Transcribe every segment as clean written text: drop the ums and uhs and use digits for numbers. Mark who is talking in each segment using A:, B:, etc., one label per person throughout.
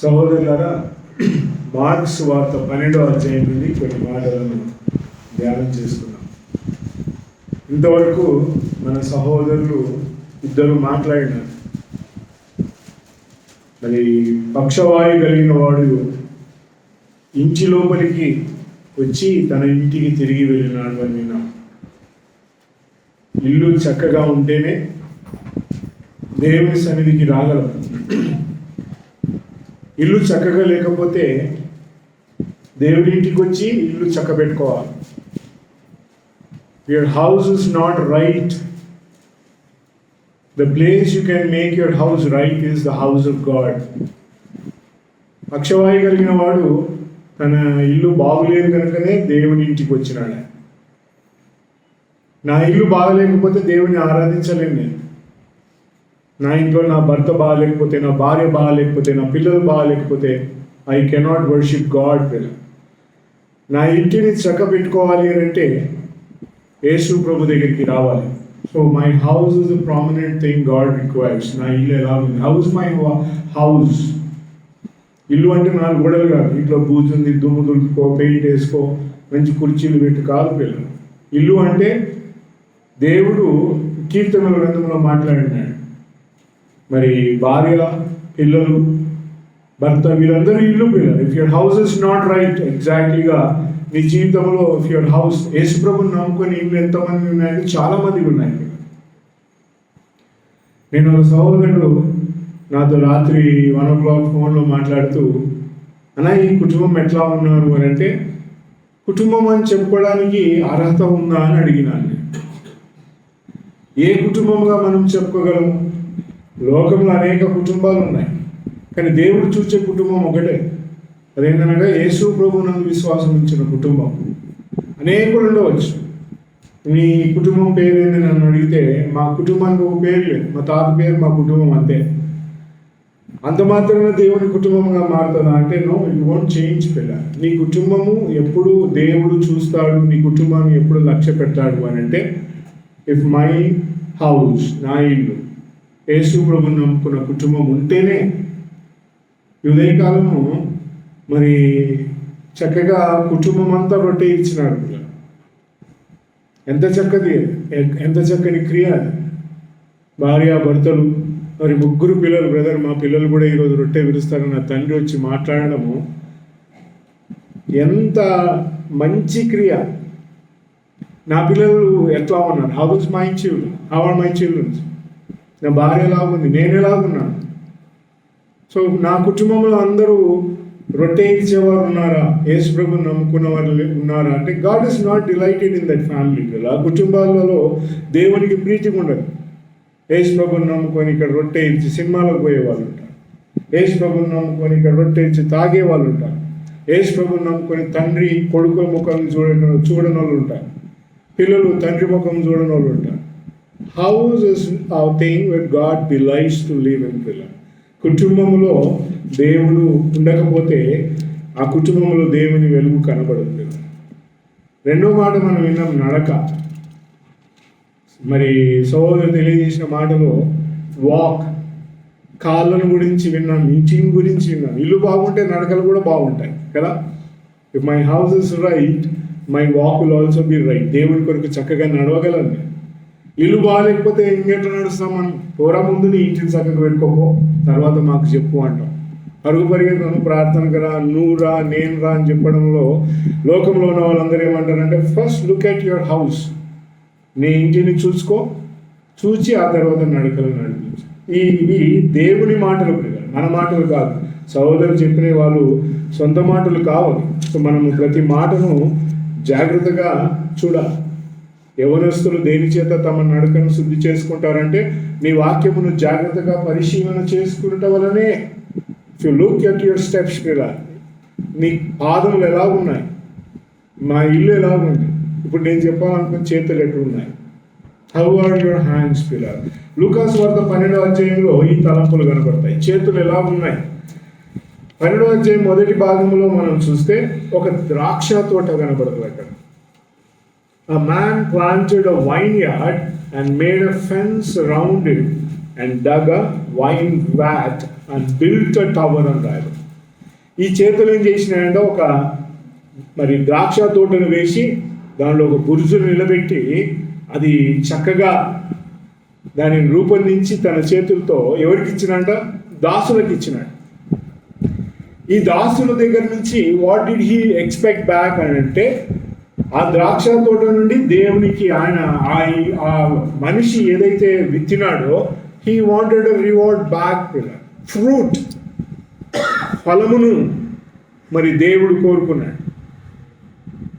A: సహోదరులారా, మార్క్స్ వార్త 12వ అధ్యాయం నుండి కొన్ని మాటలను ధ్యానం చేసుకున్నాం. ఇంతవరకు మన సహోదరులు ఇద్దరు మాట్లాడినారు. మరి పక్షవాయు కలిగిన వాడు ఇంటి లోపలికి వచ్చి తన ఇంటికి తిరిగి వెళ్ళినాడు అని విన్నాం. ఇల్లు చక్కగా ఉంటేనే దేవుని సన్నిధికి రాగలం. ఇల్లు చక్కగా లేకపోతే దేవుడి ఇంటికి వచ్చి ఇల్లు చక్క పెట్టుకోవాలి. Your house is not right. The place you can make your house right is the house of God. పక్షవాయు కలిగిన వాడు తన ఇల్లు బాగులేదు కనుకనే దేవుని ఇంటికి వచ్చినాడు. నా ఇల్లు బాగలేకపోతే దేవుని ఆరాధించలేను నేను. నా ఇంట్లో నా భర్త బాగాలేకపోతే, నా భార్య బాగాలేకపోతే, నా పిల్లలు బాగాలేకపోతే ఐ కెనాట్ వర్షిప్ గాడ్. నా ఇంటిని చక్క పెట్టుకోవాలి అంటే యేసు ప్రభు దగ్గరికి రావాలి. So my house is the prominent thing God requires. నా ఇల్లు ఎలా ఉంది? House my house. ఇల్లు అంటే 4 గోడలు కాదు. ఇంట్లో బూజుంది, దుమ్ము దులుపుకో, పెయింట్ వేసుకో, మంచి కుర్చీలు పెట్టి కాదు పిల్లలు. ఇల్లు అంటే దేవుడు కీర్తనల గ్రంథంలో మాట్లాడినాడు. మరి భార్య, పిల్లలు, భర్త వీళ్ళందరూ ఇల్లు పిల్లలు. If your house is not right, ఎగ్జాక్ట్లీగా నీ జీవితంలో ఇఫ్ యువర్ హౌస్, యేసుప్రభుని నమ్ముకొని ఇల్లు ఎంతమంది ఉన్నాయంటే చాలా మంది ఉన్నాయి. నేను ఒక సహోదరుడు నాతో రాత్రి 1 o'clock ఫోన్లో మాట్లాడుతూ, అన్నా ఈ కుటుంబం ఎట్లా ఉన్నారు అని అంటే, కుటుంబం అని చెప్పుకోవడానికి అర్హత ఉందా అని అడిగినాను. ఏ కుటుంబంగా మనం చెప్పుకోగలము? లోకంలో అనేక కుటుంబాలు ఉన్నాయి, కానీ దేవుడు చూసే కుటుంబం ఒకటే. అదేంటనగా యేసు ప్రభువునందు విశ్వాసం ఉంచిన కుటుంబం. అనేకులు ఉండవచ్చు. నీ కుటుంబం పేరు ఏంటి నన్ను అడిగితే, మా కుటుంబానికి ఒక పేరు లేదు, మా తాత పేరు మా కుటుంబం అంతే. అంత మాత్రమే దేవుని కుటుంబంగా మారుతుందా అంటే నో, ఇట్ వోంట్ చేంజ్ పిల్ల. నీ కుటుంబము ఎప్పుడు దేవుడు చూస్తాడు, నీ కుటుంబాన్ని ఎప్పుడు లక్ష్య పెట్టాడు అని అంటే, ఇఫ్ మై హౌస్, నా ఇల్లు, యేసు ప్రభువుని నమ్ముకున్న కుటుంబం ఉంటేనే. ఉదయకాలము మరి చక్కగా కుటుంబం అంతా రొట్టె ఇచ్చినాడు. ఎంత చక్కది, ఎంత చక్కని క్రియ. భార్య, భర్తలు, మరి 3 పిల్లలు. బ్రదర్, మా పిల్లలు కూడా ఈరోజు రొట్టె విరుస్తారు. నా తండ్రి వచ్చి మాట్లాడడము ఎంత మంచి క్రియ. నా పిల్లలు ఎట్లా ఉన్నారు? How is my children? How are my children? నా భార్య ఎలాగుంది? నేను ఎలాగున్నాను? సో నా కుటుంబంలో అందరూ రొట్టె ఇచ్చేవారు ఉన్నారా? యేసు ప్రభుని నమ్ముకున్న వాళ్ళు ఉన్నారా అంటే, God is not delighted in that family. ఆ కుటుంబాలలో దేవునికి ప్రీతిగా ఉండదు. యేసు ప్రభుని నమ్ముకొని ఇక్కడ రొట్టె ఇచ్చి సినిమాలకు పోయే వాళ్ళు ఉంటారు. యేసు ప్రభుని నమ్ముకొని ఇక్కడ రొట్టె ఇచ్చి తాగే వాళ్ళు ఉంటారు. యేసు ప్రభుని నమ్ముకొని తండ్రి కొడుకుల ముఖం చూడని వాళ్ళు ఉంటారు. పిల్లలు తండ్రి ముఖం చూడని వాళ్ళు ఉంటారు. హౌస్ ఇస్ ఆ thing with God delights to live in పిల్లలు. కుటుంబంలో దేవుడు ఉండకపోతే ఆ కుటుంబంలో దేవుని వెలుగు కనబడదు. రెండో మాట మనం విన్నాం, నడక. మరి సహోదరు తెలియజేసిన మాటలో వాక్, కాళ్ళను గురించి విన్నాం, ఇంటిని గురించి విన్నాం. ఇల్లు బాగుంటే నడకలు కూడా బాగుంటాయి కదా. If my house is right, my walk will also be right. దేవుని కొరకు చక్కగా నడవగలను. ఇల్లు బాగాలేకపోతే ఇంకెట్లా నడుస్తాం మనం? పోరా, ముందు నీ ఇంటిని చక్కగా పెట్టుకోపో, తర్వాత మాకు చెప్పు అంటాం. అరుగు పరిగెత్తను, ప్రార్థనకు రా, నువ్వు రా, నేను రా అని చెప్పడంలో లోకంలో ఉన్న వాళ్ళందరూ ఏమంటారంటే, first look at your house. నీ ఇంటిని చూచి ఆ తర్వాత నడకలు నడిపించు. ఇవి దేవుని మాటలు, మన మాటలు కాదు. సహోదరులు చెప్పిన వాళ్ళు సొంత మాటలు కావాలి. సో మనము ప్రతి మాటను జాగ్రత్తగా చూడాలి. యవనస్తులు దేని చేత తమ నడకను శుద్ధి చేసుకుంటారంటే, నీ వాక్యమును జాగ్రత్తగా పరిశీలన చేసుకుంటే వలనే. If you look at your steps, నీ పాదములు ఎలా ఉన్నాయి, మా ఇల్లు ఎలా ఉంది, ఇప్పుడు నేను చెప్పాలనుకున్న చేతులు ఎట్లు ఉన్నాయి, హౌ ఆర్ యువర్ హ్యాండ్స్ పిల్లలు. లూకాసు వార్త 12వ అధ్యాయంలో ఈ తలంపులు కనబడతాయి. చేతులు ఎలా ఉన్నాయి? 12వ అధ్యాయం మొదటి భాగంలో మనం చూస్తే ఒక ద్రాక్ష తోట కనబడుతుంది. అక్కడ a man planted a vineyard and made a fence around it and dug a wine vat and built a tower and రాయడం. ఈ చేతులు ఏం చేసినాయంటే ఒక మరి ద్రాక్ష తోటను వేసి దానిలో ఒక బురుజును నిలబెట్టి అది చక్కగా దానిని రూపొందించి తన చేతులతో ఎవరికి ఇచ్చినాడ? దాసులకు ఇచ్చినాడు. ఈ దాసుల దగ్గర నుంచి what did he expect back అని అంటే, ఆ ద్రాక్ష తోట నుండి దేవునికి ఆయన ఆ మనిషి ఏదైతే విత్తినాడో he wanted reward back, fruit, ఫలమును మరి దేవుడు కోరుకున్నాడు.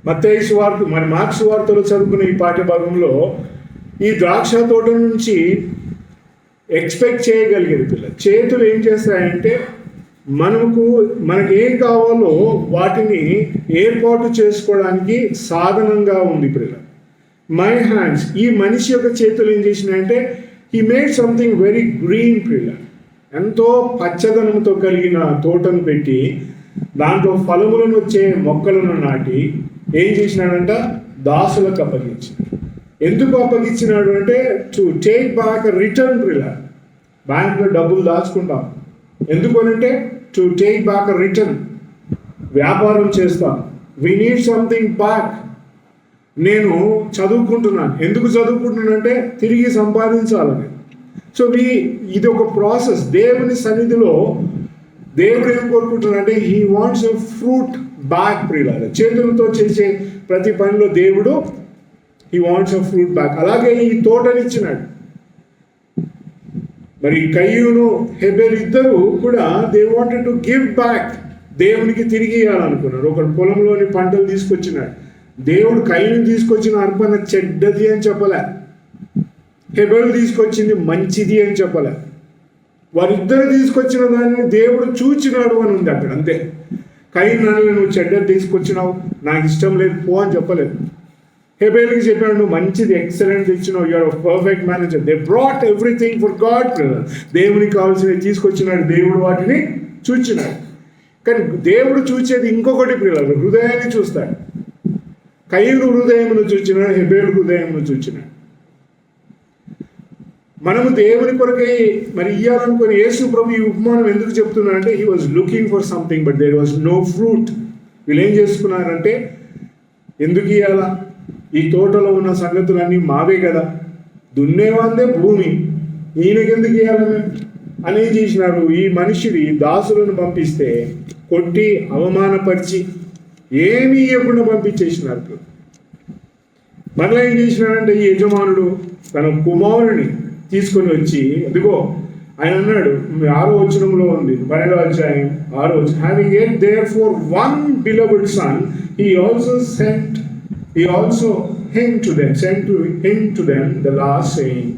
A: మత్తయి సువార్త మరి మార్క్స్ వార్తలో చదువుకున్న ఈ పాఠ్యభాగంలో ఈ ద్రాక్ష తోట నుంచి ఎక్స్పెక్ట్ చేయగలిగేది పిల్లలు. చేతులు ఏం చేస్తాయంటే మనకు ఏం కావాలో వాటిని ఏర్పాటు చేసుకోవడానికి సాధనంగా ఉంది పిల్లలు. మై హ్యాండ్స్, ఈ మనిషి యొక్క చేతులు ఏం చేసినాయంటే he made something very green పిల్లలు. ఎంతో పచ్చదనంతో కలిగిన తోటను పెట్టి దాంట్లో ఫలములను వచ్చే మొక్కలను నాటి ఏం చేసినాడంట? దాసులకు అప్పగించినాడు. ఎందుకు అప్పగించినాడు అంటే టు టేక్ బ్యాక్ రిటర్న్ పిల్లలు. బ్యాంకులో డబ్బులు దాచుకుంటాం ఎందుకు అనంటే టు టేక్ బ్యాక్ రిటర్న్. వ్యాపారం చేస్తాం, వి నీడ్ సంథింగ్ బ్యాక్. నేను చదువుకుంటున్నాను, ఎందుకు చదువుకుంటున్నానంటే తిరిగి సంపాదించాలని. సో ఇది ఒక ప్రాసెస్. దేవుని సన్నిధిలో దేవుడు ఏం కోరుకుంటున్నాడంటే he wants a fruit back ప్రియులారా. చేతులతో చేసే ప్రతి పనిలో దేవుడు he wants a fruit back. అలాగే ఈ తోటనిచ్చినాడు. మరి కయ్యూను హెబెల్ ఇద్దరు కూడా they wanted to give back. దేవునికి తిరిగి ఇవ్వాలనుకున్నాడు. ఒకడు పొలంలోని పంటలు తీసుకొచ్చినాడు. దేవుడు కయ్యూను తీసుకొచ్చిన అర్పణ చెడ్డది అని చెప్పలే, హెబెల్ తీసుకొచ్చింది మంచిది అని చెప్పలే. వారిద్దరు తీసుకొచ్చిన దాన్ని దేవుడు చూచినాడు అని ఉంది అక్కడ, అంతే. కయ్యూను నన్ను నువ్వు చెడ్డది తీసుకొచ్చినావు, నాకు ఇష్టం లేదు, పో అని చెప్పలేదు. హెబెల్కి చెప్పాడు నువ్వు మంచిది, ఎక్సలెంట్ ఇచ్చినావు, you're perfect manager. They brought everything for God brother. దేవునికి కావాల్సినవి తీసుకొచ్చినాడు, దేవుడు వాటిని చూచినాడు. కానీ దేవుడు చూచేది ఇంకొకటి పిల్లలు, హృదయాన్ని చూస్తాడు. కయ్యూను హృదయమును చూచినాడు, హెబెల్ హృదయమును చూచినాడు. మనము దేవుని కొరకై మరి ఇవ్వాలనుకుని యేసు ప్రభు ఈ ఉపమానం ఎందుకు చెప్తున్నారంటే he was looking for something but there was no fruit. వీళ్ళు ఏం చేసుకున్నారంటే ఎందుకు ఇవ్వాలా, ఈ తోటలో ఉన్న సంగతులన్నీ మావే కదా, దున్నేవాందే భూమి, ఈయనకెందుకు ఇవ్వాలని అని ఏం చేసినారు. ఈ మనిషిని దాసులను పంపిస్తే కొట్టి అవమానపరిచి ఏమీ ఇవ్వకుండా పంపించేసినారు. మరలా ఏం చేసినాడంటే ఈ యజమానుడు తన కుమారుని తీసుకొని వచ్చి, అదిగో ఆయన అన్నాడు 6వ వచనంలో ఉంది, 12వ అధ్యాయం 6వ వచనం, having yet therefore one beloved son, he also sent him to them the last, saying,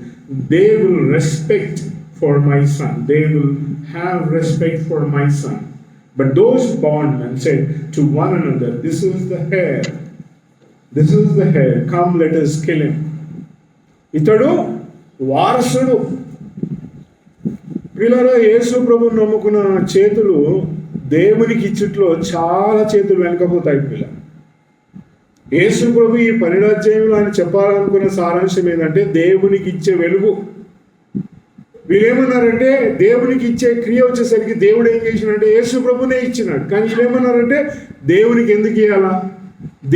A: they will respect for my son, they will have respect for my son. But those bondmen said to one another, this is the heir, come let us kill him. ఇతడు వారసుడు. పిల్లరా, యేసు ప్రభువుని నమ్ముకున్న చేతులు దేవునికి ఇచ్చుట్లో చాలా చేతులు వెనకపోతాయి పిల్ల. యేసు ప్రభు ఈ 12వ అధ్యాయంలో ఆయన చెప్పాలనుకున్న సారాంశం ఏంటంటే దేవునికి ఇచ్చే వెలుగు. వీళ్ళేమన్నారంటే దేవునికి ఇచ్చే క్రియ వచ్చేసరికి దేవుడు ఏం చేసినాడంటే యేసు ప్రభునే ఇచ్చినాడు. కానీ వీళ్ళేమన్నారంటే దేవునికి ఎందుకు ఇవ్వాలా,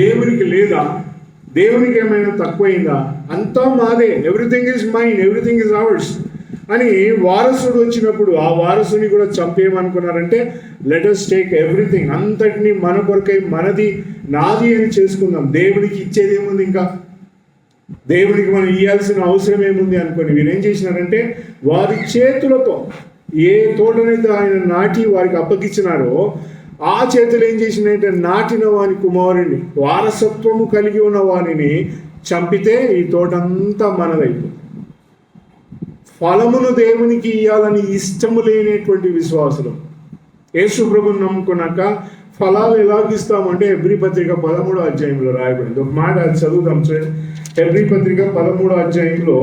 A: దేవునికి లేదా, దేవునికి ఏమైనా తక్కువైందా, అంతా మాదే, everything is mine, everything is ours అని వారసుడు వచ్చినప్పుడు ఆ వారసుని కూడా చంపేయమనుకున్నారంటే లెట్ us టేక్ ఎవ్రీథింగ్, అంతటినీ మన కొరకై మనది నాది అని చేసుకుందాం. దేవునికి ఇచ్చేది ఏముంది, ఇంకా దేవునికి మనం ఇవ్వాల్సిన అవసరం ఏముంది అనుకొని వీరేం చేసినారంటే వారి చేతులతో ఏ తోటనైతే ఆయన నాటి వారికి అప్పగించినారో ఆ చేతులు ఏం చేసినాయంటే నాటిన వాని కుమారుని, వారసత్వము కలిగి ఉన్న వారిని చంపితే ఈ తోటంతా మనదైపోతుంది. ఫలమును దేవునికి ఇవ్వాలని ఇష్టము లేనటువంటి విశ్వాసులు యేసు ప్రభువుని నమ్ముకున్నాక ఫలాలు ఎలాగిస్తామంటే హెబ్రీ పత్రిక 13వ అధ్యాయంలో రాయబడింది. ఒక మాట అది చదువుదాం చూడండి. హెబ్రీ పత్రిక 13వ అధ్యాయంలో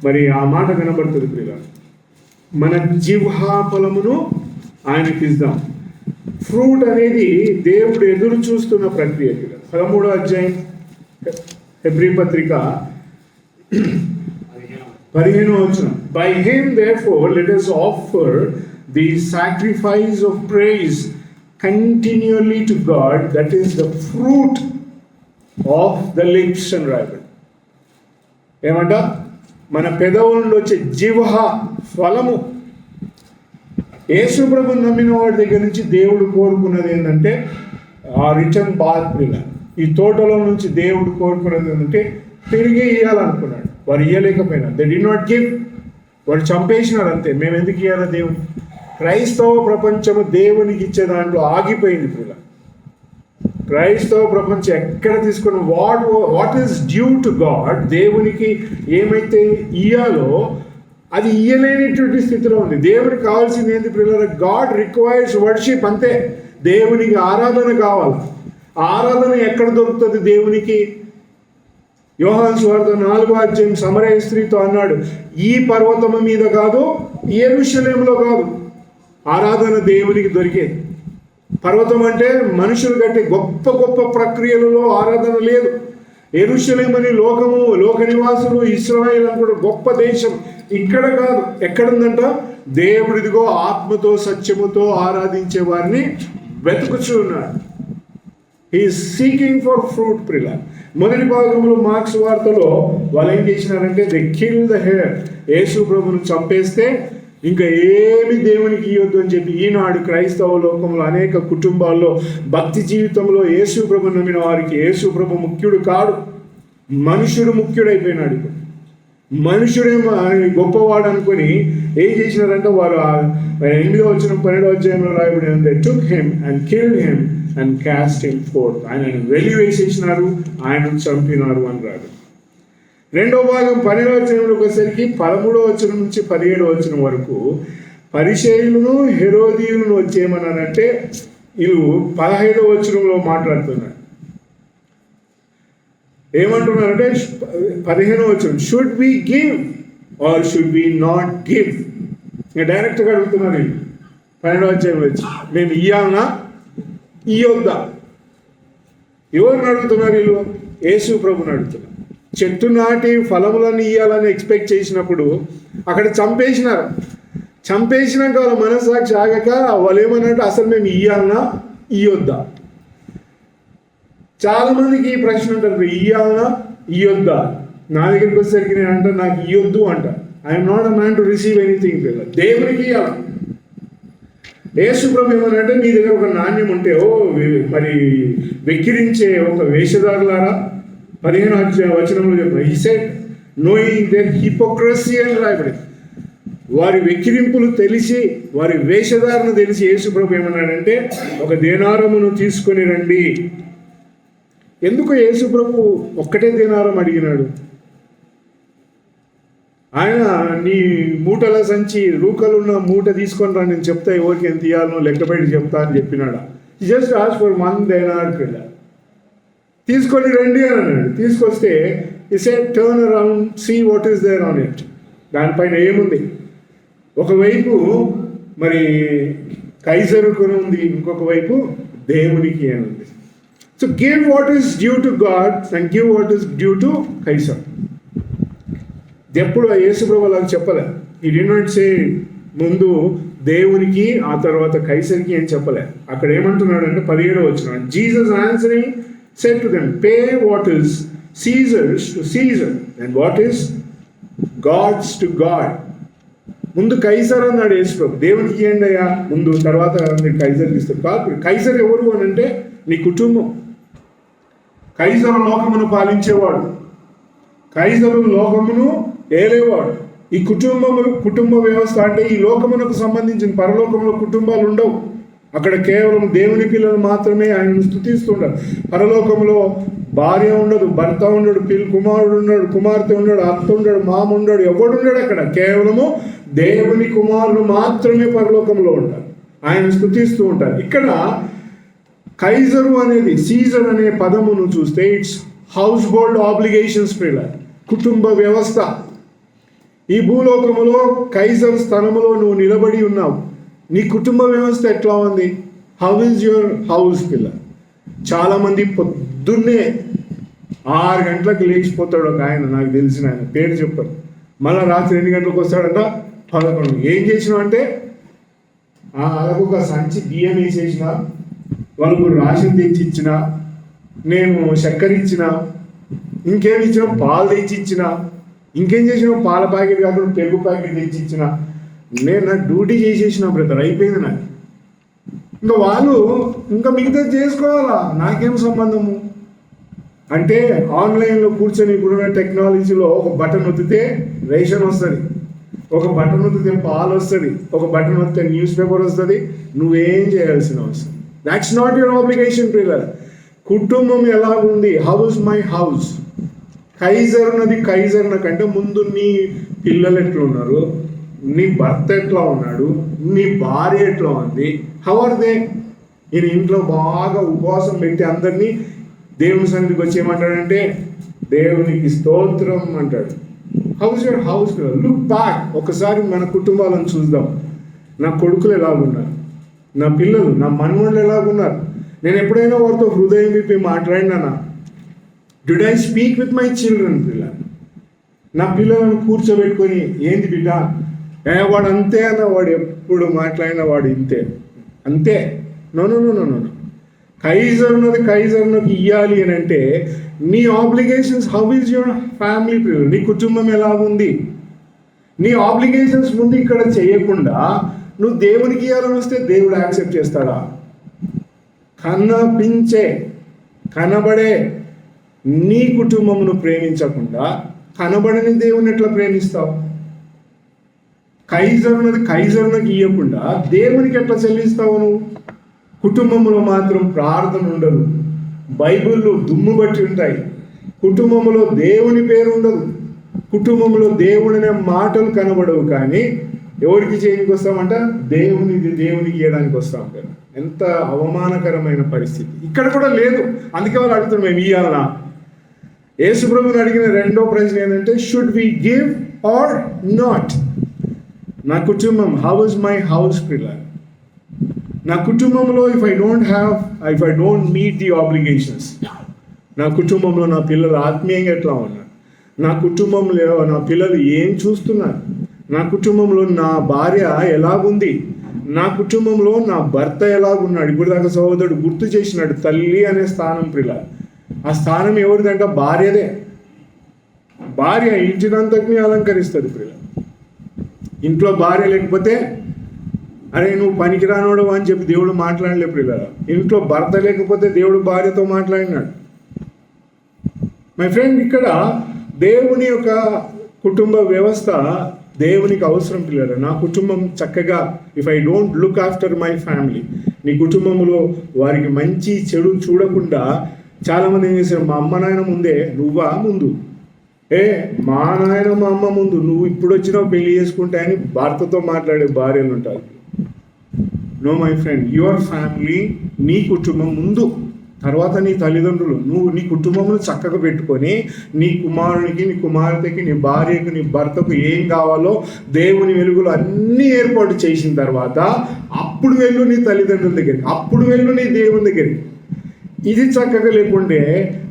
A: మరి ఆ మాట కనబడుతుంది ప్రియులారా, మన జిహ్వా ఫలమును ఆయనకి ఇద్దాం. ఫ్రూట్ అనేది దేవుడు ఎదురు చూస్తున్న ప్రక్రియ. 13వ అధ్యాయం హెబ్రీ పత్రిక 15వ వచనం, by him therefore let us offer the sacrifice of praise continually to God, that is the fruit of the lips అని రాయబడి. ఏమంట? మన పెదవుల నుండి వచ్చే జిహ్వ ఫలము. యేసు ప్రభువుని నమ్మిన వాడి దగ్గర నుంచి దేవుడు కోరుకున్నది ఏంటంటే ఆ రిటర్న్ బాత్ పిల్ల. ఈ తోటలో నుంచి దేవుడు కోరుకున్నది ఏంటంటే తిరిగి ఇవ్వాలనుకున్నాడు. వారు ఇవ్వలేకపోయినారు. They did not give. వాడు చంపేసినారు అంతే. మేము ఎందుకు ఇవ్వాలా దేవుని? క్రైస్తవ ప్రపంచము దేవునికి ఇచ్చే దాంట్లో ఆగిపోయింది పిల్ల. క్రైస్తవ ప్రపంచం ఎక్కడ తీసుకున్న what is due to God, దేవునికి ఏమైతే ఇయ్యాలో అది ఇయ్యలేనిటువంటి స్థితిలో ఉంది. దేవునికి కావాల్సింది ఏంటి పిల్లలు? గాడ్ రిక్వైర్స్ వర్షిప్, అంతే. దేవునికి ఆరాధన కావాలి. ఆరాధన ఎక్కడ దొరుకుతుంది దేవునికి? యోహాను సువార్త 4వ సమరయ స్త్రీతో అన్నాడు, ఈ పర్వతము మీద కాదు, యెరూషలేములో కాదు ఆరాధన దేవునికి దొరికేది. పర్వతం అంటే మనుషులు కట్టే గొప్ప గొప్ప ప్రక్రియలలో ఆరాధన లేదు. యెరూషలేమని లోక నివాసులు ఇశ్రాయేలు అని కూడా గొప్ప దేశం. ఇక్కడ కాదు. ఎక్కడుందంట? దేవుడిదిగో ఆత్మతో సత్యముతో ఆరాధించే వారిని వెతుకుచూ ఉన్నాడు. హీఈస్ సీకింగ్ ఫర్ ఫ్రూట్ ప్రిల. మొదటి భాగంలో మార్క్స్ వార్తలో వాళ్ళు ఏం చేసినారంటే దే కిల్ ద హెయిర్. యేసు ప్రభువును చంపేస్తే ఇంకా ఏమి దేవునికి ఇవ్వద్దు అని చెప్పి ఈనాడు క్రైస్తవ లోకంలో అనేక కుటుంబాల్లో భక్తి జీవితంలో యేసు ప్రభు నమ్మిన వారికి యేసు ప్రభు ముఖ్యుడు కాడు, మనుషుడు ముఖ్యుడైపోయినాడు. ఇప్పుడు మనుషుడే గొప్పవాడు అనుకుని ఏం చేసినారంటే వారు 8వ వచనం 12వ అధ్యాయంలో రాయబడి they took him and killed him and cost him fourth. ఆయనను వెలివేసేసినారు, ఆయనను చంపినారు అని రాదు. రెండవ భాగం 12వ వచనంలోకి వచ్చేసరికి 13వ వచనం నుంచి 17వ వచనం వరకు పరిసయ్యులను హెరోదీయులను వచ్చేయమన్నారంటే వీళ్ళు 15వ వచనంలో మాట్లాడుతున్నారు. ఏమంటున్నారంటే 15వ వచనం, should we give or should we not give? ఇంకా డైరెక్ట్గా అడుగుతున్నారు వీళ్ళు 12వ అధ్యాయంలో వచ్చి, మేము ఇయ్యాలనా ఇయ్యొద్దా? ఎవరిని అడుగుతున్నారు వీళ్ళు? యేసు ప్రభుని అడుగుతున్నారు. చెట్టు నాటి ఫలములను ఇయ్యాలని ఎక్స్పెక్ట్ చేసినప్పుడు అక్కడ చంపేసినారు. చంపేసినాక వాళ్ళ మనస్సాక్షి ఆగక వాళ్ళు ఏమన్నట్టు, అసలు మేము ఇయ్యాలనా ఇయ్యొద్దా? చాలామందికి ఈ ప్రశ్న ఉంటుంది, ఇయ్యాలనా ఇయ్యొద్దా? నా దగ్గరికి వచ్చేసరికి నేను అంట నాకు ఇయ్యొద్దు అంట. I'm not a man to receive anything. దేవునికి ఇవ్వాలి. యేసు ప్రభు ఏమనంటే మీ దగ్గర ఒక నాణ్యం ఉంటే మరి వెక్కిరించే ఒక వేషధారులారా 15వ వచనంలో చెప్పారు, he said knowing their hypocrisy అని రాయబడి. వారి వెక్కిరింపులు తెలిసి వారి వేషధారణ తెలిసి యేసు ప్రభు ఏమన్నాడంటే ఒక దేనారమును తీసుకొని రండి. ఎందుకు యేసు ప్రభు ఒక్కటే దేనారం అడిగినాడు? ఆయన నీ మూటల సంచి రూకలున్న మూట తీసుకొని రా, నేను చెప్తా ఎవరికి ఎంత ఇవ్వాలనో లెక్క పెట్టి చెప్తా అని చెప్పినాడా? జస్ట్ ఆస్క్ ఫర్ 1 denar పిల్ల. తీసుకొని రండి అని అన్నాడు. తీసుకొస్తే ఈ said turn around, see what is there on it. దానిపైన ఏముంది? ఒకవైపు మరి కైసరుకు ఉంది, ఇంకొక వైపు దేవునికి అని ఉంది. So give what is due to God and give what is due to Kaiser. ఎప్పుడు ఆ యేసుప్రభు అలాగ చెప్పలే. ఈ డి నాట్ సే ముందు దేవునికి ఆ తర్వాత కైసరికి అని చెప్పలే. అక్కడ ఏమంటున్నాడు అంటే 17వ వచనం, Jesus answering said to them, pay what is Caesar's to Caesar and what is God's to God. ముందు కైసర్ అన్నాడు యేసుప్రభు. దేవునికి ఇవ్వండి అయ్యా ముందు, తర్వాత మీరు కైసర్కి ఇస్తారు. కాదు, కైసర్ ఎవరు అని అంటే నీ కుటుంబం. కైసరు లోకమును పాలించేవాడు, కైసరు లోకమును ఏలేవాడు. ఈ కుటుంబ వ్యవస్థ అంటే ఈ లోకమునకు సంబంధించిన, పరలోకంలో కుటుంబాలు ఉండవు. అక్కడ కేవలం దేవుని పిల్లలు మాత్రమే ఆయనను స్తుతిస్తుంటారు. పరలోకంలో భార్య ఉండదు, భర్త ఉండడు, కుమారుడు ఉండడు, కుమార్తె ఉండడు, అత్త ఉండడు, మామ ఉండడు, ఎవడుండడు. అక్కడ కేవలము దేవుని కుమారులు మాత్రమే పరలోకంలో ఉంటారు, ఆయన స్తుతిస్తూ ఉంటారు. ఇక్కడ కైజరు అనేది, సీజర్ అనే పదమును చూస్తే it's house hold obligations pillar, కుటుంబ వ్యవస్థ. ఈ భూలోకములో కైజర్ స్థానములో నువ్వు నిలబడి ఉన్నావు. నీ కుటుంబ వ్యవస్థ ఎట్లా ఉంది? How is your house pillar? చాలామంది పొద్దున్నే 6 గంటలకు లేచిపోతాడు ఒక ఆయన, నాకు తెలిసిన ఆయన, పేరు చెప్పారు. మళ్ళీ రాత్రి 8 గంటలకు వస్తాడంట, 11. ఏం చేసినావు అంటే అలాగ ఒక సంచి బియ్యం వేసేసిన, వాళ్ళకు రాషన్ తెచ్చి ఇచ్చిన, నేను చక్కెర ఇచ్చిన, ఇంకేమి ఇచ్చినా పాలు తెచ్చి ఇచ్చిన, ఇంకేం చేసినా పాల ప్యాకెట్ కాకుండా పెరుగు ప్యాకెట్ తెచ్చి ఇచ్చిన, నేను నా డ్యూటీ చేసేసిన బ్రదర్, అయిపోయింది నాకు. ఇంకా వాళ్ళు ఇంకా మిగతా చేసుకోవాలా, నాకేం సంబంధము అంటే ఆన్లైన్లో కూర్చొని ఇప్పుడున్న టెక్నాలజీలో ఒక బటన్ ఒత్తితే రేషన్ వస్తుంది, ఒక బటన్ ఒత్తితే పాలు వస్తుంది, ఒక బటన్ ఒత్తితే న్యూస్ పేపర్ వస్తుంది. నువ్వేం చేయాల్సిన అవసరం. దాట్స్ నాట్ యువర్ ఆబ్లిగేషన్ పిల్లలు. కుటుంబం ఎలాగుంది, హౌస్ మై హౌస్. కైజర్ ఉన్నది కైజర్ కంటే ముందు నీ పిల్లలు ఎట్లా ఉన్నారు, నీ భర్త ఎట్లా ఉన్నాడు, నీ భార్య ఎట్లా ఉంది, హౌ ఆర్ దే. ఈయన ఇంట్లో బాగా ఉపవాసం పెట్టి అందరినీ దేవుని సన్నిధికి వచ్చి ఏమంటాడంటే దేవునికి స్తోత్రం అంటాడు. House your house. Look back, ఒకసారి మన కుటుంబాలను చూద్దాం. నా కొడుకులు ఎలాగున్నారు, నా పిల్లలు, నా మనవళ్ళు ఎలాగున్నారు, నేను ఎప్పుడైనా వారితో హృదయం విప్పి మాట్లాడినానా? Did I speak with my children? నా పిల్లలను కూర్చోబెట్టుకొని ఏంది బిడ్డ, వాడు అంతే అన్న, వాడు ఎప్పుడు మాట్లాడిన వాడు ఇంతే అంతే. No no no no no. కైజర్ ఉన్నది కైజర్నకి ఇవ్వాలి అని అంటే నీ obligations, how is your family, నీ కుటుంబం ఎలా ఉంది, నీ ఆబ్లిగేషన్స్ ముందు ఇక్కడ చేయకుండా నువ్వు దేవునికి ఇవ్వాలని వస్తే దేవుడు యాక్సెప్ట్ చేస్తాడా? కనిపించే కనబడే నీ కుటుంబమును ప్రేమించకుండా కనబడని దేవుని ఎట్లా ప్రేమిస్తావు? కైజర్నకి ఇవ్వకుండా దేవునికి ఎట్లా చెల్లిస్తావు నువ్వు? కుటుంబంలో మాత్రం ప్రార్థన ఉండదు, బైబిల్లో దుమ్ము బట్టి ఉంటాయి, కుటుంబంలో దేవుని పేరు ఉండదు, కుటుంబంలో దేవుడినే మాటలు కనబడవు. కానీ ఎవరికి చేయడానికి వస్తామంట? దేవునికి ఇవ్వడానికి వస్తాం కదా. ఎంత అవమానకరమైన పరిస్థితి. ఇక్కడ కూడా లేదు. అందుకే వాళ్ళు అడుగుతున్నారు, మేము ఇవ్వాలనా? యేసుప్రభుని అడిగిన రెండో ప్రశ్న ఏంటంటే, should we give or not? నా కుటుంబం, how is my house pillar? నా కుటుంబంలో if I don't meet the obligations, నా కుటుంబంలో నా పిల్లలు ఆత్మీయంగా ఎట్లా ఉన్నారు, నా కుటుంబంలో నా పిల్లలు ఏం చూస్తున్నారు, నా కుటుంబంలో నా భార్య ఎలాగుంది, నా కుటుంబంలో నా భర్త ఎలాగున్నాడు. ఇప్పుడు దాకా సహోదరుడు గుర్తు చేసినాడు, తల్లి అనే స్థానం పిల్ల. ఆ స్థానం ఎవరిదంట? భార్యదే. భార్య ఇంటినంతటిని అలంకరిస్తుంది పిల్ల. ఇంట్లో భార్య లేకపోతే అరే నువ్వు పనికిరానోడు అని చెప్పి దేవుడు మాట్లాడలే పిల్లల. ఇంట్లో భర్త లేకపోతే దేవుడు భార్యతో మాట్లాడినాడు. మై ఫ్రెండ్, ఇక్కడ దేవుని యొక్క కుటుంబ వ్యవస్థ దేవునికి అవసరం పిల్లలు. నా కుటుంబం చక్కగా, if I don't look after my family, నీ కుటుంబంలో వారికి మంచి చెడు చూడకుండా చాలామంది ఏం చేశారు, మా అమ్మ నాయన ముందే నువ్వా ముందు, మా నాయన మా అమ్మ ముందు, నువ్వు ఇప్పుడు వచ్చినావు పెళ్లి చేసుకుంటే అని భర్తతో మాట్లాడే భార్యలు ఉంటారు. No my friend, your family, నీ కుటుంబం ముందు, తర్వాత నీ తల్లిదండ్రులు. నువ్వు నీ కుటుంబమును చక్కగా పెట్టుకొని నీ కుమారునికి, నీ కుమార్తెకి, నీ భార్యకు, నీ భర్తకు ఏం కావాలో దేవుని వెలుగులో అన్నీ ఏర్పాటు చేసిన తర్వాత అప్పుడు వెళ్ళు నీ తల్లిదండ్రుల దగ్గరికి, అప్పుడు వెళ్ళు నీ దేవుని దగ్గరికి. ఇది చక్కగా లేకుంటే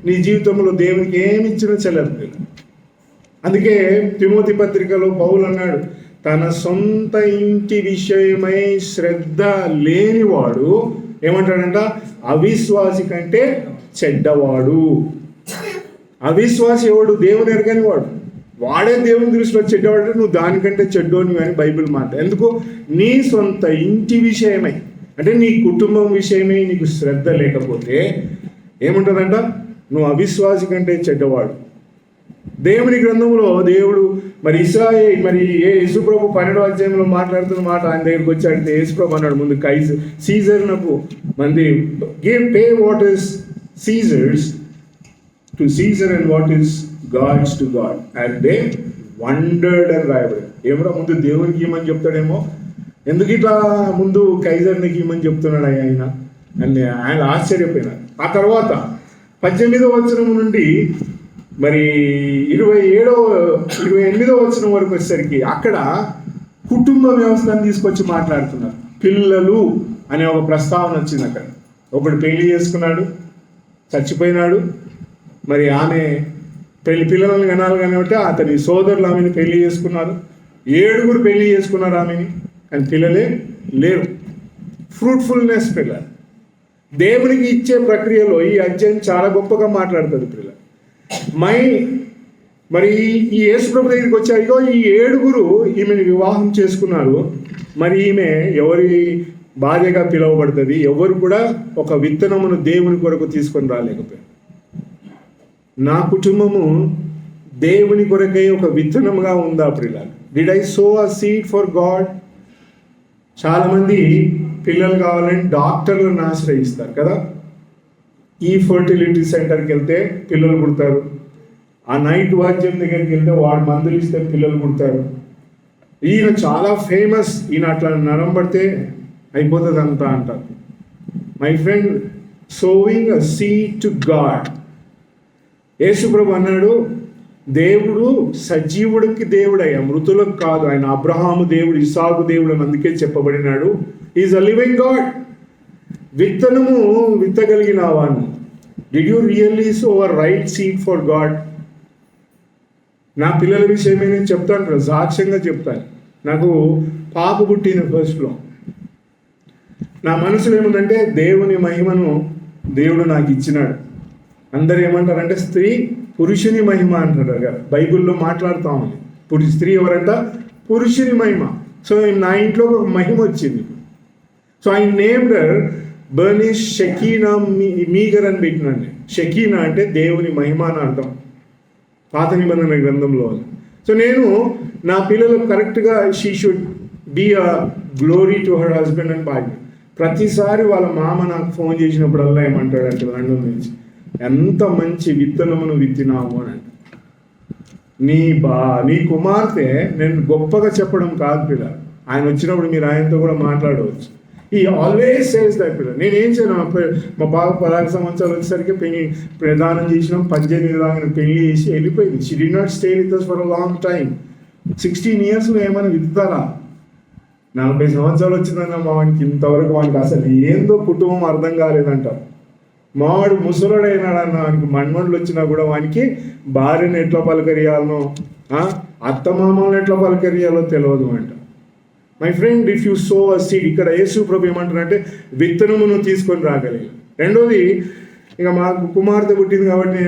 A: నీ జీవితంలో దేవునికి ఏమి ఇచ్చినా చెల్లదు. అందుకే తిమోతి పత్రికలో పౌలు అన్నాడు, తన సొంత ఇంటి విషయమై శ్రద్ధ లేనివాడు ఏమంటాడంట, అవిశ్వాసి కంటే చెడ్డవాడు. అవిశ్వాసి ఎవడు? దేవుని ఎరగని వాడు. వాడే దేవుని దృష్టిలో చెడ్డవాడు. నువ్వు దానికంటే చెడ్డోని అని బైబిల్ మాట. ఎందుకు? నీ సొంత ఇంటి విషయమై, అంటే నీ కుటుంబం విషయమై నీకు శ్రద్ధ లేకపోతే ఏముంటుందంట, నువ్వు అవిశ్వాసి కంటే చెడ్డవాడు. దేవుని గ్రంథంలో దేవుడు మరి యేసుప్రభు 12వ అధ్యాయంలో మాట్లాడుతున్న మాట ఆయన దగ్గరికి వచ్చి అడిగితే యేసుప్రభు అన్నాడు, ముందు సీజర్నకు మంది pay what is Caesar's to Caesar and what is God's to God and they wondered అని రాయబడి. ఏమరా ముందు దేవునికి ఇవ్వమని చెప్తాడేమో, ఎందుకు ఇట్లా ముందు కైజర్నికి ఇవ్వమని చెప్తున్నాడు ఆయన అని ఆయన ఆశ్చర్యపోయినారు. ఆ తర్వాత 18వ వచనం నుండి మరి 28వ వచనం వరకు వచ్చేసరికి అక్కడ కుటుంబ వ్యవస్థను తీసుకొచ్చి మాట్లాడుతున్నారు. పిల్లలు అనే ఒక ప్రస్తావన వచ్చింది. అక్కడ ఒకడు పెళ్లి చేసుకున్నాడు, చచ్చిపోయినాడు. మరి ఆమె పిల్లలను కనాలి కాబట్టి అతని సోదరులు ఆమెను పెళ్లి చేసుకున్నారు. 7 పెళ్లి చేసుకున్నారు ఆమెని, కానీ పిల్లలే లేరు. ఫ్రూట్ఫుల్నెస్ పిల్లలు. దేవునికి ఇచ్చే ప్రక్రియలో ఈ అధ్యాయం చాలా గొప్పగా మాట్లాడుతుంది పిల్లలు. మరి ఈ యేసు ప్రభు దగ్గరికి వచ్చారు. ఇగో ఈ 7 ఈమెను వివాహం చేసుకున్నారు. మరి ఈమె ఎవరి భార్యగా పిలువబడుతుంది? ఎవరు కూడా ఒక విత్తనమును దేవుని కొరకు తీసుకొని రాలేకపోయారు. నా కుటుంబము దేవుని కొరకై ఒక విత్తనముగా ఉందా పిల్లలు? Did I so a seed for God? చాలామంది పిల్లలు కావాలని డాక్టర్లను ఆశ్రయిస్తారు కదా. ఈ ఫర్టిలిటీ సెంటర్కి వెళ్తే పిల్లలు పుడతారు, ఆ నైట్ వాద్యం దగ్గరికి వెళ్తే వాడు మందులు ఇస్తే పిల్లలు పుడతారు. ఈయన చాలా ఫేమస్, ఈయన అట్లా నరం పడితే అయిపోతుంది అంతా అంటారు. My friend, sowing a seed to God. యేసుప్రభు అన్నాడు, దేవుడు సజీవుడికి దేవుడయ్యా, మృతులకు కాదు. ఆయన అబ్రహాము దేవుడు, ఇసాకు దేవుడు అని అందుకే చెప్పబడినాడు. Is a living God. విత్తనము విత్తగలిగినావా? Did you really sow a right seed for God? నా పిల్లల విషయమే నేను చెప్తాను కదా, సాక్ష్యంగా చెప్తాను. నాకు పాప పుట్టిన ఫస్ట్లో నా మనసులో ఏముందంటే, దేవుని మహిమను దేవుడు నాకు ఇచ్చినాడు. అందరు ఏమంటారంటే స్త్రీ పురుషుని మహిమ అంటారు కదా, బైబిల్లో మాట్లాడుతామని. స్త్రీ ఎవరంట? పురుషుని మహిమ. సో నా ఇంట్లో ఒక మహిమ వచ్చింది. సో ఐ నేమ్డ్ బర్నిష్ షకీనా మీగర్ అని పెట్టినండి. షకీనా అంటే దేవుని మహిమ అని అర్థం, పాత నిబంధన గ్రంథంలో. సో నేను నా పిల్లలు కరెక్ట్గా she should be a glory to her husband అని పాడి. ప్రతిసారి వాళ్ళ మామ నాకు ఫోన్ చేసినప్పుడల్లా ఏమంటాడంటే లండన్ నుంచి, ఎంత మంచి విత్తనమును విత్తినావు అని అంటే. నీ కుమార్తె, నేను గొప్పగా చెప్పడం కాదు పిల్ల, ఆయన వచ్చినప్పుడు మీరు ఆయనతో కూడా మాట్లాడవచ్చు. ఈ ఆల్వేస్ సేస్ దట్ పిల్ల. నేనేం చేయను, మా బాబు 16 సంవత్సరాలు వచ్చేసరికి ప్రదానం చేసినాం, 18 దాకా పెళ్లి చేసి వెళ్ళిపోయింది. She did not stay with us for a long time. 16 yearsలో ఏమైనా విత్తుతారా? 40 సంవత్సరాలు వచ్చిందన్న వానికి ఇంతవరకు వానికి అసలు ఏందో కుటుంబం అర్థం కాలేదంటారు. మావాడు ముసలుడైనాడన్న వానికి మన్మడులు వచ్చినా కూడా వానికి భార్యను ఎట్లా పలకరియాలనో, అత్తమామలను ఎట్లా పలకరియాలో తెలియదు అంట. My friend, if you so a seed, ఇక్కడ యేసు ప్రభు ఏమంటారంటే విత్తనమును తీసుకొని రాగలిగి. రెండోది, ఇక మాకు కుమార్తె పుట్టింది కాబట్టి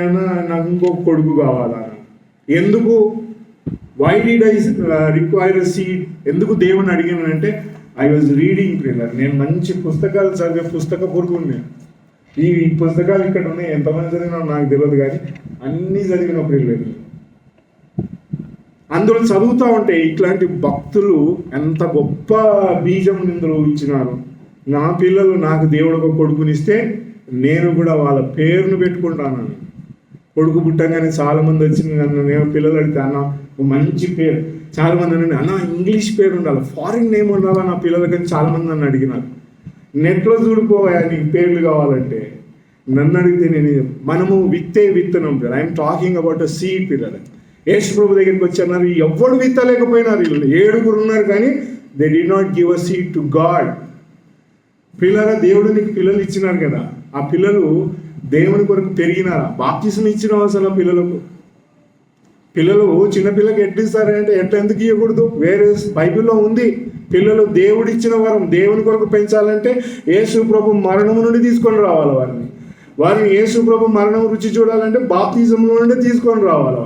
A: నాకు ఇంకొక కొడుకు కావాలా? ఎందుకు? Why did I require a seed? ఎందుకు దేవుని అడిగానంటే, ఐ వాజ్ రీడింగ్ ప్రిల్లర్. నేను మంచి పుస్తకాలు చదివే పుస్తక పురుగుని. ఈ పుస్తకాలు ఇక్కడ ఉన్నాయి, ఎంతమంది చదివినా నాకు తెలియదు, కానీ అన్నీ చదివిన ప్రిల్లర్. అందులో చదువుతూ ఉంటే ఇట్లాంటి భక్తులు ఎంత గొప్ప బీజం ఇందులో ఇచ్చినారు. నా పిల్లలు నాకు దేవుడు ఒక కొడుకునిస్తే నేను కూడా వాళ్ళ పేరును పెట్టుకుంటాను. కొడుకు పుట్టంగానే చాలామంది వచ్చింది నన్ను, నేను పిల్లలు అడిగితే, అన్న మంచి పేరు. చాలామంది అనండి, అన్న ఇంగ్లీష్ పేరు ఉండాలి, ఫారిన్ నేమ్ ఉండాలా నా పిల్లలకని చాలామంది నన్ను అడిగినారు. నెట్లో చూడుకోవా నీకు పేర్లు కావాలంటే. నన్ను అడిగితే మనము విత్తే విత్తనం పిల్లలు. I'm talking about a seed పిల్లలు. యేసు ప్రభు దగ్గరికి వచ్చన్నారు, ఎవరు విత్తలేకపోయినారు. వీళ్ళు 7 ఉన్నారు, కానీ they did not give a seed to God. పిల్లల దేవుడు నీకు పిల్లలు ఇచ్చినారు కదా, ఆ పిల్లలు దేవుని కొరకు పెరిగినారా? బాప్తిసం ఇచ్చిన అసలు పిల్లలు చిన్నపిల్లకి ఎట్టిస్తారంటే ఎట్లా ఎందుకు ఇవ్వకూడదు? వేరే బైబిల్లో ఉంది. పిల్లలు దేవుడిచ్చిన వరం, దేవుని కొరకు పెంచాలంటే యేసు ప్రభు మరణము నుండి తీసుకొని రావాలి వారిని యేసు ప్రభు మరణం రుచి చూడాలంటే బాప్తిజంలో నుండి తీసుకొని రావాలి.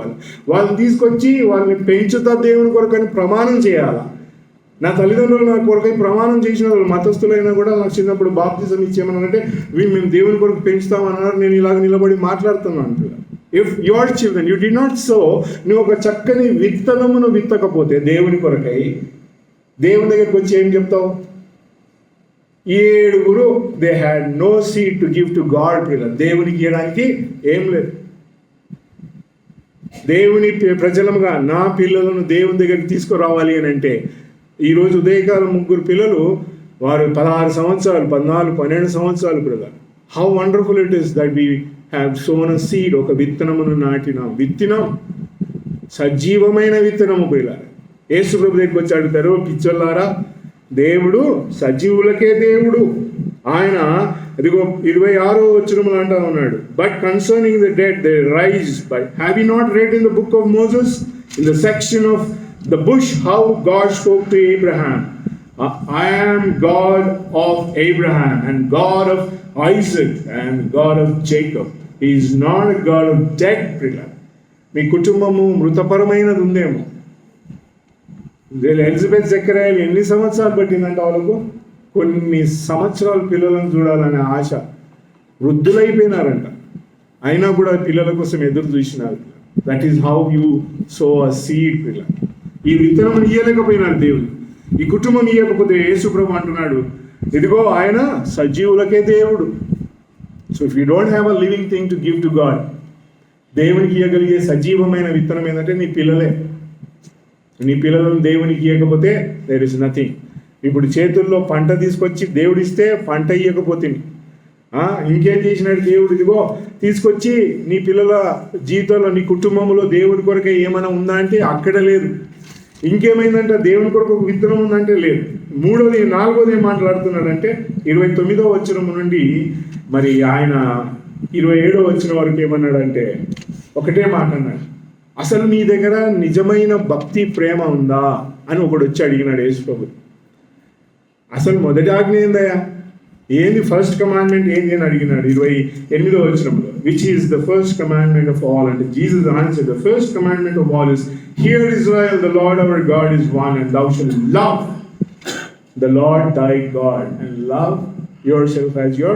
A: వాళ్ళని తీసుకొచ్చి వాళ్ళని పెంచుతా దేవుని కొరకు అని ప్రమాణం చేయాలా. నా తల్లిదండ్రులు నా కొరకై ప్రమాణం చేసిన వాళ్ళు మతస్థులైనా కూడా నాకు చిన్నప్పుడు బాప్తిజం ఇచ్చేయమన్నారంటే మేము దేవుని కొరకు పెంచుతామన్నారు. నేను ఇలాగ నిలబడి మాట్లాడుతున్నాను. If your children you did not so, నువ్వు ఒక చక్కని విత్తనమును విత్తకపోతే దేవుని కొరకై, దేవుని దగ్గరికి వచ్చి ఏం చెప్తావు? 7 they had no seed to give to God. దేవునికి ఇవ్వడానికి ఏం లేదు. దేవుని ప్రజలముగా నా పిల్లలను దేవుని దగ్గరికి తీసుకురావాలి అని అంటే, ఈరోజు ఉదయకాలం 3 పిల్లలు, వారు 16 సంవత్సరాలు, 14, 12 సంవత్సరాలు పిల్లలు. How wonderful it is that we have sown a seed. ఒక విత్తనమును విత్తినాం, సజీవమైన విత్తనము పిల్లలు. యేసు ప్రభు దగ్గరికి వచ్చి అడుగుతారు, పిచ్చోళ్ళారా, దేవుడు సజీవులకే దేవుడు. ఆయన ఇదిగో 26వ వచనములో అంటా ఉన్నాడు, but concerning the dead they rise. But have you not read in the book of Moses, in the section of the bush, how God spoke to Abraham? I am God of Abraham and God of Isaac and God of Jacob. He is not a God of dead పిల్లలు. మీ కుటుంబము మృతపరమైనది ఉందేమో. Elizabeth జకర్యాలు ఎన్ని సంవత్సరాలు పట్టిందంటే వాళ్ళకు? కొన్ని సంవత్సరాలు పిల్లలను చూడాలనే ఆశ. వృద్ధులైపోయినారంట, అయినా కూడా పిల్లల కోసం ఎదురు చూసినారు. That is how you so a seed పిల్లలు. ఈ విత్తనం ఇయ్యలేకపోయినాడు దేవుడు. ఈ కుటుంబం ఇయ్యకపోతే యేసుప్రభు అంటున్నాడు, ఇదిగో ఆయన సజీవులకే దేవుడు. So if you don't have a living thing to give to God, దేవునికి ఇవ్వగలిగే సజీవమైన విత్తనం ఏంటంటే నీ పిల్లలే. నీ పిల్లలను దేవునికి ఇవ్వకపోతే దేర్ ఇస్ నథింగ్. ఇప్పుడు చేతుల్లో పంట తీసుకొచ్చి దేవుడిస్తే పంట ఇవ్వకపోతే ఇంకేం చేసినాడు దేవుడు? ఇదిగో తీసుకొచ్చి నీ పిల్లల జీవితంలో, నీ కుటుంబంలో దేవుడి కొరకే ఏమైనా ఉందా అంటే అక్కడ లేదు. ఇంకేమైందంటే దేవుని కొరకు ఒక విత్తనం ఉందంటే లేదు. నాలుగోది ఏం మాట్లాడుతున్నాడంటే 29వ వచనం నుండి మరి ఆయన 27వ వచనం వరకు ఏమన్నాడంటే ఒకటే మాట అన్నాడు, అసలు నీ దగ్గర నిజమైన భక్తి ప్రేమ ఉందా అని ఒకడు వచ్చి అడిగినాడు యేసుప్రభు. అసలు మొదటి ఆజ్ఞ ఏందయ్యా, ఏంది ఫస్ట్ కమాండ్మెంట్ ఏంది అని అడిగినాడు 28వ వచనంలో. Which is the first commandment of all అంటే Jesus answered, the first commandment of all is hear Israel the lord our God is one and thou shalt love the Lord thy God and love yourself as your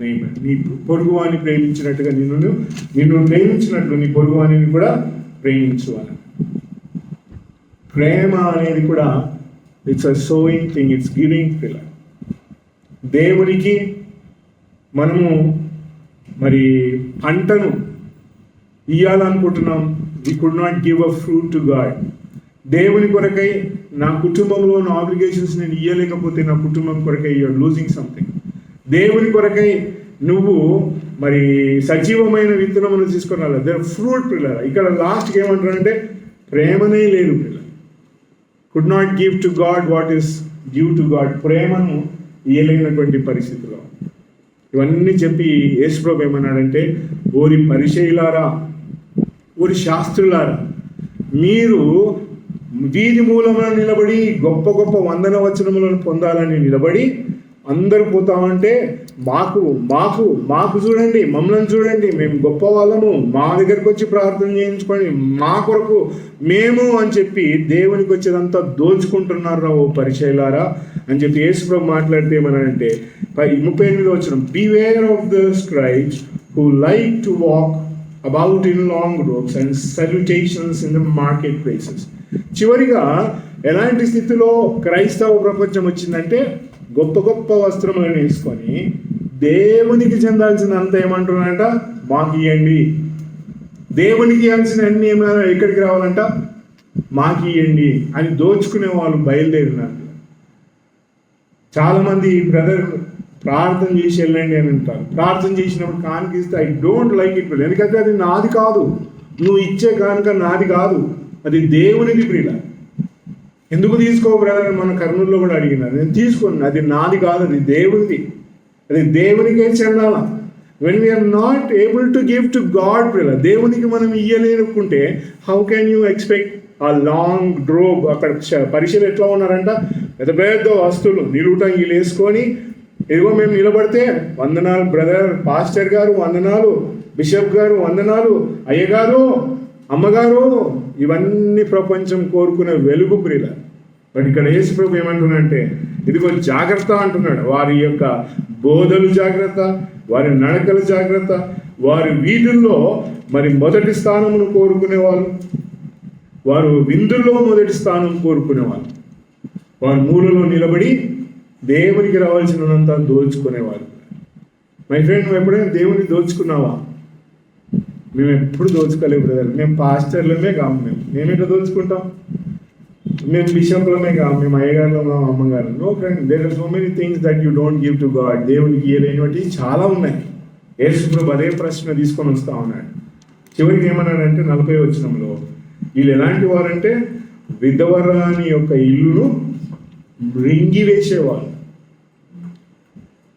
A: neighbor. నీ పొరుగువాని ప్రేమించినట్టుగా నిన్ను ప్రేమించినట్లు నీ పొరుగువానిని కూడా ప్రేమించు అని. ప్రేమ అనేది కూడా it's a sowing thing, it's giving పిల్ల. దేవునికి మనము మరి పంటను ఇయ్యాలనుకుంటున్నాం. We could not give a fruit to God. దేవుని కొరకై నా కుటుంబంలో ఉన్న ఆబ్లిగేషన్స్ నేను ఇయ్యలేకపోతే నా కుటుంబం కొరకై యూఆర్ లూజింగ్ సంథింగ్. దేవుని కొరకై నువ్వు మరి సజీవమైన విత్తనమును తీసుకొని రావాలి. దేర్ ఫ్రూట్ పిల్లలు. ఇక్కడ లాస్ట్కి ఏమంటారంటే ప్రేమనే లేదు పిల్లలు. Could not give to God what is give to God. ప్రేమను ఇయ్యలేనటువంటి పరిస్థితిలో ఇవన్నీ చెప్పి యేసుప్రభు ఏమన్నాడంటే, ఓరి పరిచయులారా, ఓరి శాస్త్రులారా, మీరు వీధి మూలమున నిలబడి గొప్ప గొప్ప వందన వచనములను పొందాలని నిలబడి అందరూ పోతామంటే మాకు మాకు మాకు చూడండి, మమ్మల్ని చూడండి, మేము గొప్ప వాళ్ళము, మా దగ్గరకు వచ్చి ప్రార్థన చేయించుకొని మా కొరకు మేము అని చెప్పి దేవునికి వచ్చేదంతా దోచుకుంటున్నారా ఓ పరిచయులారా అని చెప్పి యేసుప్రభు మాట్లాడితే ఏమన్నాడంటే 38వ వచనం, beware of the scribes who like to walk about in long robes and salutations in the market places. చివరిగా ఎలాంటి స్థితిలో క్రైస్తవ ప్రపంచం వచ్చిందంటే గొప్ప గొప్ప వస్త్రములను వేసుకొని దేవునికి చెందాల్సినంత ఏమంటున్నారంట, మాకు ఇవ్వండి. దేవునికి ఇవ్వాల్సిన అన్ని ఏమైనా ఎక్కడికి రావాలంట, మాకు ఇవ్వండి అని దోచుకునే వాళ్ళు బయలుదేరినారు. చాలామంది బ్రదర్ ప్రార్థన చేసి వెళ్ళండి అని అంటారు. ప్రార్థన చేసినప్పుడు కానుకిస్తే ఐ డోంట్ లైక్ ఇట్. ఎందుకంటే అది నాది కాదు, నువ్వు ఇచ్చే కానుక నాది కాదు, అది దేవునిది ప్రియుల. ఎందుకు తీసుకో బ్రదర్ మన కర్నూలులో కూడా అడిగినారు. నేను తీసుకోను, అది నాది కాదు, అది దేవునిది, అది దేవునికే చెందాల. When we are not able to give to God ప్రియుల, దేవునికి మనం ఇయ్యలేనుకుంటే how can you expect a long robe? అక్కడ పరిచయం ఎట్లా ఉన్నారంట, పెద్ద పెద్ద వస్తువులు నిలువుటంగిలు వేసుకొని, ఇదిగో మేము నిలబడితే వందనాలు బ్రదర్, పాస్టర్ గారు వందనాలు, బిషప్ గారు వందనాలు, అయ్యగారు, అమ్మగారు, ఇవన్నీ ప్రపంచం కోరుకునే వెలుగు ప్రియుల. బట్ ఇక్కడ యేసుప్రభు ఏమంటున్నాడంటే ఇదిగో జాగ్రత్త అంటున్నాడు. వారి యొక్క బోధలు జాగ్రత్త, వారి నడకలు జాగ్రత్త, వారి వీధుల్లో మరి మొదటి స్థానమును కోరుకునేవాళ్ళు, వారు విందుల్లో మొదటి స్థానం కోరుకునేవాళ్ళు, వారు మూలలో నిలబడి దేవునికి రావాల్సినంత దోచుకునేవారు. మై ఫ్రెండ్, నువ్వు ఎప్పుడైనా దేవుని దోచుకున్నావా? మేము ఎప్పుడు దోచుకోలేము బ్రదర్. మేము పాస్టర్లమే కాము, మేము ఎట్లా దోచుకుంటాం? మేము బిషప్లమే కాము, మేము అయ్యగారులో కాము, అమ్మగారు. No friend, there are so many things that you don't give to God. దేవునికి ఇయ్యలేనివి చాలా ఉన్నాయి. యేసుప్రభు అదే ప్రశ్న తీసుకొని వస్తా ఉన్నాడు. చివరికి ఏమన్నాడంటే 40వ వచనంలో, వీళ్ళు ఎలాంటి వారంటే విధవరాని యొక్క ఇల్లును రింగి వేసేవాళ్ళు.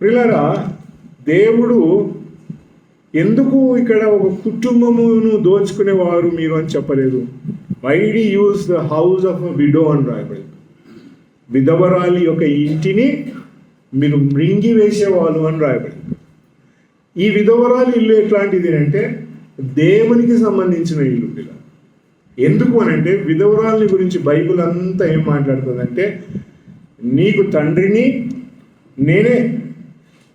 A: ప్రియులారా, దేవుడు ఎందుకు ఇక్కడ ఒక కుటుంబమును దోచుకునేవారు మీరు అని చెప్పలేదు? Why did use the house of a widow అని రాయబడింది. విధవరాలి యొక్క ఇంటిని మీరు మృంగి వేసేవాళ్ళు అని రాయబడింది. ఈ విధవరాలి ఇల్లు ఎట్లాంటిది అంటే దేవునికి సంబంధించిన ఇల్లు పిల్ల. ఎందుకు అనంటే విధవరాలని గురించి బైబిల్ అంతా ఏం మాట్లాడుతుందంటే, నీకు తండ్రిని నేనే,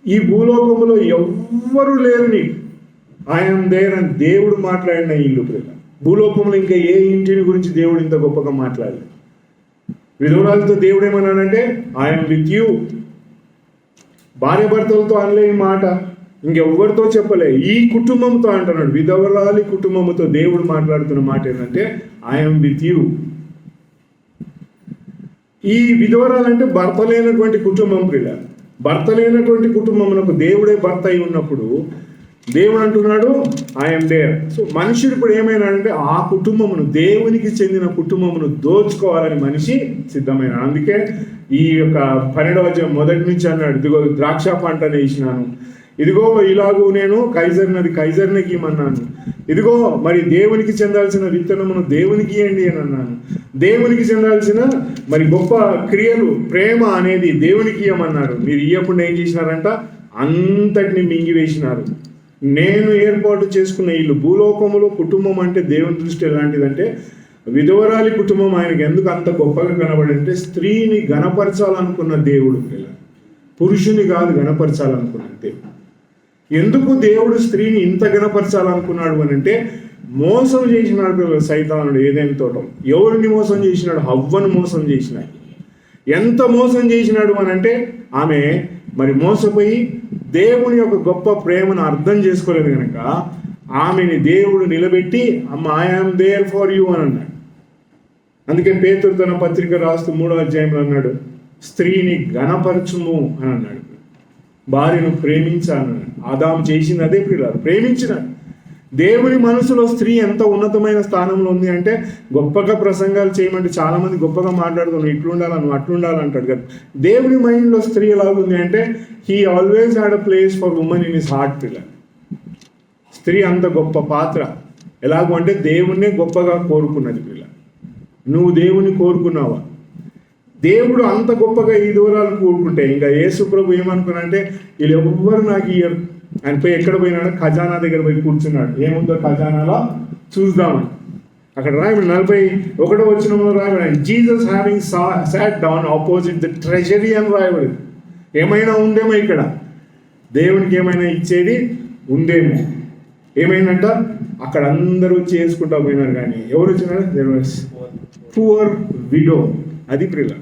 A: ఈ భూలోకములో ఎవ్వరూ లేరు నీకు, ఐఎమ్ దేర్ అని దేవుడు మాట్లాడిన ఇల్లు పిల్ల. భూలోకంలో ఇంకా ఏ ఇంటిని గురించి దేవుడు ఇంత గొప్పగా మాట్లాడలేదు. విధవరాలతో దేవుడు ఏమన్నాడంటే ఐఎమ్ విత్ యూ. భార్య భర్తలతో అనలే ఈ మాట, ఇంకెవ్వరితో చెప్పలే, ఈ కుటుంబంతో అంటున్నాడు. విధవరాలి కుటుంబంతో దేవుడు మాట్లాడుతున్న మాట ఏంటంటే ఐఎమ్ విత్ యూ. ఈ విధవరాలంటే భర్త లేనటువంటి కుటుంబం ప్రియ. భర్త లేనటువంటి కుటుంబమునకు దేవుడే భర్త అయి ఉన్నప్పుడు దేవుడు అంటున్నాడు ఐఎమ్ దేర్. సో మనుషుడు ఇప్పుడు ఏమైనాడంటే ఆ కుటుంబమును, దేవునికి చెందిన కుటుంబమును దోచుకోవాలని మనిషి సిద్ధమైన. అందుకే ఈ యొక్క 12వ అధ్యాయం మొదటి నుంచి అన్నాడు, ఇదిగో ద్రాక్ష పంటనే ఇచ్చినాను, ఇదిగో ఇలాగూ నేను కైజర్నకి ఇమ్మన్నాను, ఇదిగో మరి దేవునికి చెందాల్సిన విత్తనమును దేవునికి ఇవ్వండి అని అన్నాను, దేవునికి చెందాల్సిన మరి గొప్ప క్రియలు ప్రేమ అనేది దేవునికి ఇవ్వమన్నారు. మీరు ఇవ్వకుండా ఏం చేసినారంట, అంతటిని మింగివేసినారు. నేను ఏర్పాటు చేసుకున్న ఇల్లు, భూలోకములో కుటుంబం అంటే దేవుని దృష్టి ఎలాంటిదంటే, విధవరాలి కుటుంబం ఆయనకి ఎందుకు అంత గొప్పగా కనబడంటే, స్త్రీని గణపరచాలనుకున్న దేవుడు పిల్ల, పురుషుని కాదు గణపరచాలనుకున్న దేవుడు. ఎందుకు దేవుడు స్త్రీని ఇంత గణపరచాలనుకున్నాడు అని అంటే, మోసం చేసినాడు సైతానుడు ఏదైనా తోటం. ఎవరిని మోసం చేసినాడు? హవ్వను మోసం చేసినాడు. ఎంత మోసం చేసినాడు అని అంటే, ఆమె మరి మోసపోయి దేవుని యొక్క గొప్ప ప్రేమను అర్థం చేసుకోలేదు కనుక ఆమెని దేవుడు నిలబెట్టి అమ్మ ఐఎమ్ దేర్ ఫర్ యూ అని అన్నాడు. అందుకే పేతురు తన పత్రిక రాస్తూ 3వ అధ్యాయంలో అన్నాడు, స్త్రీని గణపరచుము అని అన్నాడు. భార్యను ప్రేమించాలన్నాడు. ఆదాము చేసింది అదే ప్రియులారు, ప్రేమించినాడు. దేవుని మనసులో స్త్రీ ఎంత ఉన్నతమైన స్థానంలో ఉంది అంటే, గొప్పగా ప్రసంగాలు చేయమంటే చాలామంది గొప్పగా మాట్లాడుతున్నాడు, ఇట్లుండాలి నువ్వు అట్లుండాలంటాడు కదా. దేవుని మైండ్లో స్త్రీ ఎలాగుంది అంటే, he always had a place for women in his heart పిల్ల. స్త్రీ అంత గొప్ప పాత్ర ఎలాగూ అంటే దేవుణ్ణే గొప్పగా కోరుకున్నది పిల్ల. నువ్వు దేవుని కోరుకున్నావా? దేవుడు అంత గొప్పగా ఈ దూరాలు కోరుకుంటే ఇంకా యేసు ప్రభు ఏమనుకున్నాడంటే, వీళ్ళు ఎవ్వరు నాకు ఇయ్యరు. ఆయన పోయి ఎక్కడ పోయినాడు? ఖజానా దగ్గర పోయి కూర్చున్నాడు. ఏముందో ఖజానాలో చూద్దామని. అక్కడ రాయబడి 41వ వచనంలో రాయబడి, Jesus having sat down opposite the treasury అని రాయబడి. ఏమైనా ఉందేమో ఇక్కడ, దేవునికి ఏమైనా ఇచ్చేది ఉందేమో. ఏమైందంట, అక్కడ అందరూ చేసుకుంటా పోయినారు. కానీ ఎవరు వచ్చినారు? There was poor widow. అది ప్రియుల,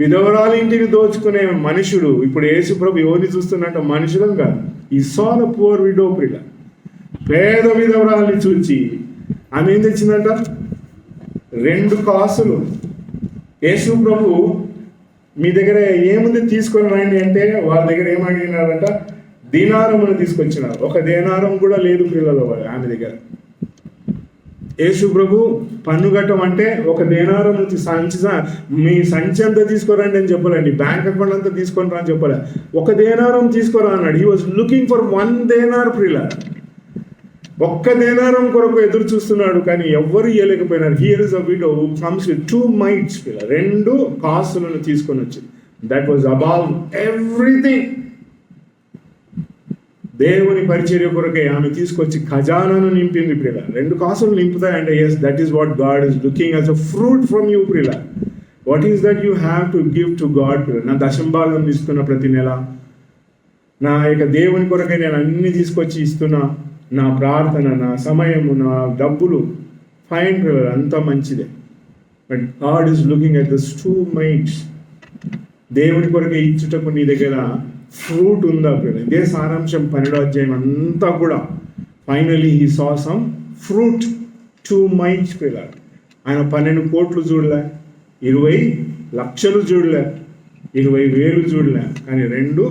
A: విధవరాలు ఇంటిని దోచుకునే మనుషుడు. ఇప్పుడు యేసు ప్రభు ఎవరిని చూస్తున్నట్ట? మనుషులను కాదు. ఈ సా ద పూర్ విడో ప్రియుల, పేద విధవరాలని చూచి ఆమె ఏం తెచ్చిందంట? 2 కాసులు. యేసు ప్రభు మీ దగ్గర ఏముంది తీసుకొని రండి అంటే వాళ్ళ దగ్గర ఏమడిగినారంట? దీనారమును తీసుకొచ్చినారు. ఒక దేనారం కూడా లేదు పిల్లలు ఆమె దగ్గర. యేసు ప్రభు పన్ను కట్టం అంటే ఒక దేనారం మీ సంచి అంతా తీసుకోరండి అని చెప్పాలండి, బ్యాంక్ అకౌంట్ అంతా తీసుకొని రా అని చెప్పలే. ఒక దేనారం తీసుకోరా అన్నాడు. He was looking for 1 denar ప్రియుల. ఒక్క దేనారం కొరకు ఎదురు చూస్తున్నాడు, కానీ ఎవ్వరు ఇవ్వలేకపోయినారు. Here is a widow who comes with 2 mites పిల్ల, 2 కాసులను తీసుకొని వచ్చింది. That was above everything. దేవుని పరిచర్య కొరకే ఆమె తీసుకొచ్చి ఖజానాను నింపింది ప్రియుల. 2 కాసులు నింపుతాయంటే yes, that is what God is looking as a fruit from you ప్రియుల. What is that you have to give to God ప్రియుల. నా దశంభాగం ఇస్తున్న ప్రతి నెల నా యొక్క దేవుని కొరకే నేను అన్ని తీసుకొచ్చి ఇస్తున్నా. నా ప్రార్థన, నా సమయము, నా డబ్బులు, ఫైన్ ప్రియుల, అంతా మంచిదే. But God is looking at this 2 mites. దేవుని కొరకే ఇచ్చుటకు నీ దగ్గర ఫ్రూట్ ఉందా ప్రియుల? ఇదే సారాంశం 12వ అధ్యాయం అంతా కూడా. Finally he saw some fruit, 2 mites ప్రియుల. ఆయన 12 కోట్లు చూడలే, 20 లక్షలు చూడలే, 20,000 చూడలే, కానీ 2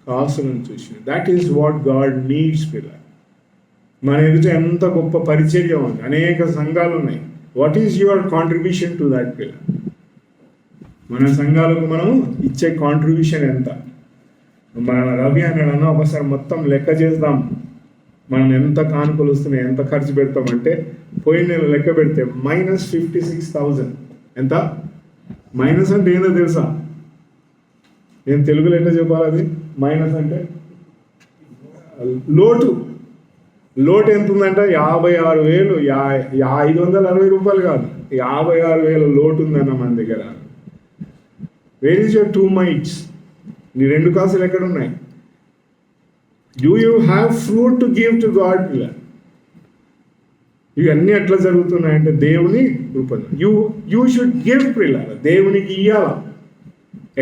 A: కాసులను చూసిన. That is what God needs ప్రియుల. మన ఎదుట ఎంత గొప్ప పరిచర్య ఉంది, అనేక సంఘాలు ఉన్నాయి. What is your contribution to that ప్రియుల? మన సంఘాలకు మనం ఇచ్చే కాంట్రిబ్యూషన్ ఎంత? మన రవి అన్నాడన్నా ఒకసారి మొత్తం లెక్క చేద్దాం, మనం ఎంత కానుకలు వస్తున్నాయి, ఎంత ఖర్చు పెడతామంటే పోయిన నెల లెక్క పెడితే -56,000. ఎంత? మైనస్ అంటే ఏందో తెలుసా? నేను తెలుగులో ఎట్లా చెప్పాలి అది? మైనస్ అంటే లోటు. లోటు ఎంత ఉందంట? 56,000. 560 రూపాయలు కాదు, 56,000 లోటు ఉందన్న మన దగ్గర. Where is your 2 mites? నీ 2 కాసులు ఎక్కడ ఉన్నాయి? Do you have fruit to give to God? ఇవన్నీ ఎట్లా జరుగుతున్నాయంటే దేవుని రూపంలో. యూ షుడ్ గివ్ పిల్లలు, దేవునికి ఇయ్యాల.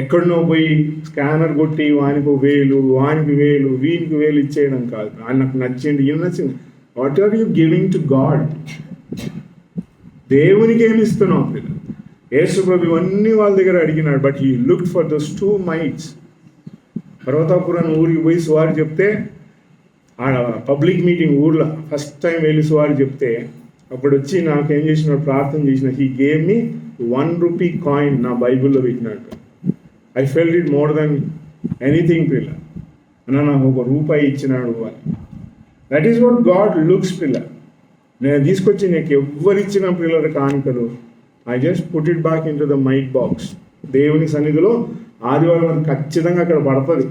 A: ఎక్కడనో పోయి స్కానర్ కొట్టి వానికి 1,000, వానికి 1,000, వీనికి 1,000 ఇచ్చేయడం కాదు. నాకు నచ్చింది, ఈయన నచ్చింది. What are you giving to God? దేవునికి ఏమి ఇస్తున్నావు పిల్లలు? యేసు ప్రభు ఇవన్నీ వాళ్ళ దగ్గర అడిగినాడు. But he looked for those 2 mites. Parvathapuram ఊరికి పోయి సువార్త చెప్తే, ఆ పబ్లిక్ మీటింగ్ ఊర్లో ఫస్ట్ టైం వెళ్ళి సువార్త చెప్తే, అప్పుడు వచ్చి నాకేం చేసిన, ప్రార్థన చేసిన. He gave me 1 rupee coin నా బైబిల్లో పెట్టినట్టు. I felt it more than anything పిల్ల. అన్న నాకు 1 రూపాయి ఇచ్చినాడు అని. That is what God looks పిల్ల. నేను తీసుకొచ్చి నీకు ఎవ్వరిచ్చిన పిల్లల కానుకలు, I just put it back in to the might box. దేవుని సన్నిధిలో ఆదివారం అది ఖచ్చితంగా అక్కడ పడుతుంది.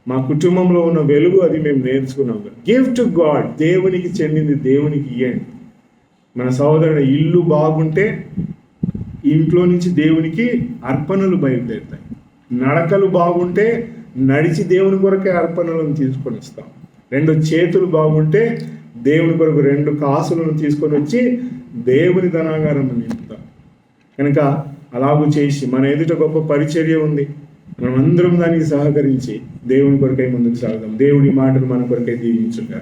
A: మా కుటుంబంలో ఉన్న వెలుగు అది మేము నేర్చుకున్నాం. గివ్ టు గాడ్, దేవునికి చెందింది దేవునికి ఇవ్వండి. మన సహోదరుడు ఇల్లు బాగుంటే ఇంట్లో నుంచి దేవునికి అర్పణలు బయలుదేరుతాయి. నడకలు బాగుంటే నడిచి దేవుని కొరకే అర్పణలను తీసుకొని వస్తాం. 2 చేతులు బాగుంటే దేవుని కొరకు 2 కాసులను తీసుకొని వచ్చి దేవుని ధనాగారం నింపుతాం. కనుక అలాగూ చేసి మన ఎదుట గొప్ప పరిచర్య ఉంది. మనం అందరం దానికి సహకరించి దేవుని కొరకై ముందుకు సాగుదాం. దేవుడి మాటలు మన కొరకై దీవించుగా.